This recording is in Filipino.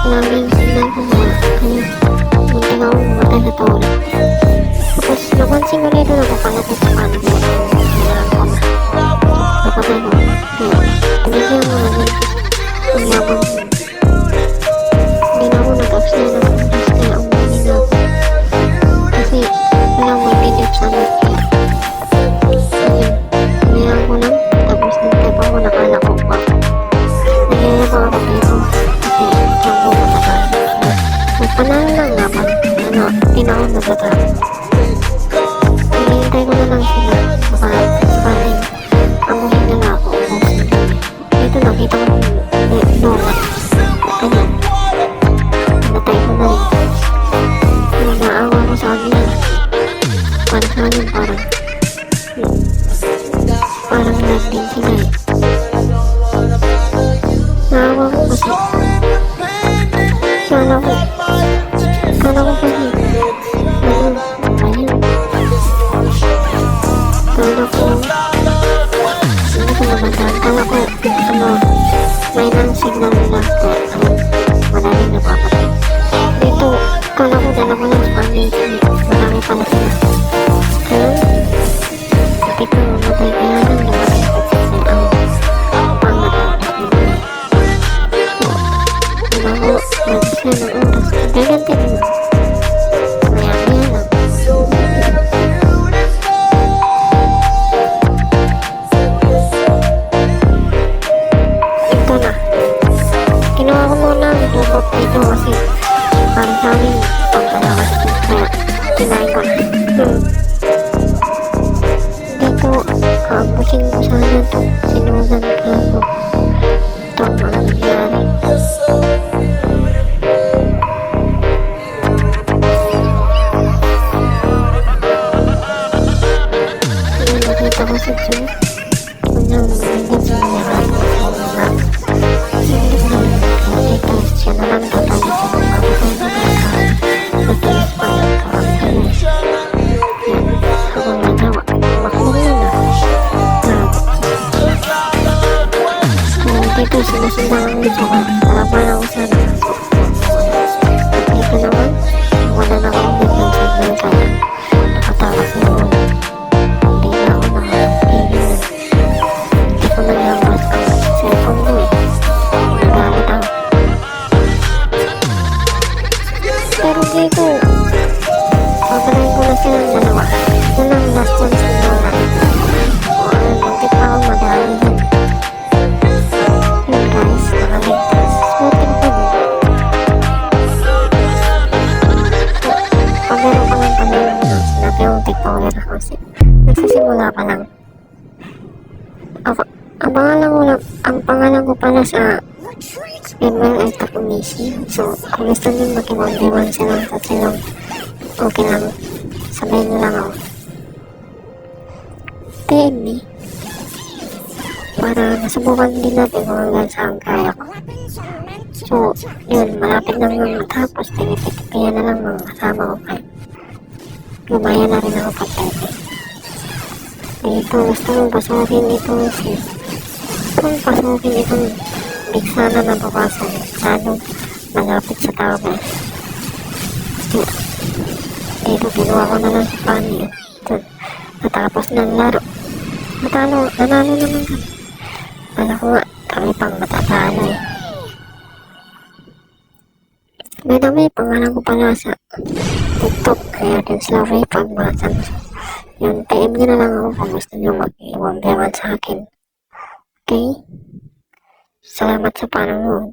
laging signal ko na ayun, munti na akong mamatay sa tawag. Tapos napansin ko rito na kapalapit sa kanan ko. Kailangan ko na napatay ko. Kaya pinigyan mo na din ang yabang ko. Hindi na ako nag-upstay na upstay ang mali na ako. Kasi walang may video sa amin. Ayun, pinayaan ko lang. Tapos nag-tap ako, nakala ko pa. Nagyayabang ako dito. Kasi yung bumatagal. Panalo lang naman. Tinawag na sa tao. Hinihintay ko na lang sila. Sakaling amuhin na lang ako. Dito nakita ko yung donut. Ganyan. Natay ko na rin. Yung naawa ko sa kanila. Pansalin parang nandin sila eh. Naawa ko kasi. Kala ko kasi ayun. Kala ko hindi ko nabantaan. Kala ko may nang signal nila ko maraming napapatay. Dito kala ko dalawa lang sa pangit. Marami pala sila. Kaya hindi ko mamatay. Kaya lang namatay ko ang pangat. Diba ko nagsisya ng oras. Gaganti mo. Kinuha ko muna ang bubok dito kasi para sa amin pagkalawas kaya kinain ko na. Dito busing ko sana ito sinunan ko ako ito ang mga nangyari. Yung nakita ko sa Diyo unang magiging sa nangyari na ito siya na lang tatawid sa mga kapatid na tiis pa ng karakter habang nagawa makulong na dito sinusundan ang dito ka harapan ako sana at dito naman wala na akong bigyan sa mga kaya nakatakas na naman hindi na ako nakapigil hindi ko nalabas ang cellphone ko eh. Nagalit ako. Pero dito, papalain ko na silang dalawa. Yun ang last chance ko na. Bakit pa ako madali dyan? Yun guys, nakaligtas. Swerte ko pa din. Pag meron ka lang panahon na sinabi yung TikToker ako kasi nagsisimula pa lang. Ang pangalan ko pala sa email ay Takumisi. So, kung gusto nyo mag-1v1 silang tatlo, okay lang. Sabihin nyo lang ako. PM me. Para nasubukan din natin kung hanggang saan kaya ko. So, yun, malapit na mga matapos. Tinititipihan na lang mga kasama ko kayo. Lumaya na rin ako pag-tepe. Dito, gusto mong pasukin dito si kung pasukin itong bigsa na nabukasan masyadong malapit sa tao guys. Dito ginawa ko na lang si Fanny natapos ng laro nanalo naman kami. Alam ko nga kami pang matatalo eh. By the way, pangalan ko pala sa TikTok kaya din sila Ray Pagmatan. Yun, PM nyo na lang ako kung gusto nyo mag-iwan sa akin. Okay? Salamat sa panonood.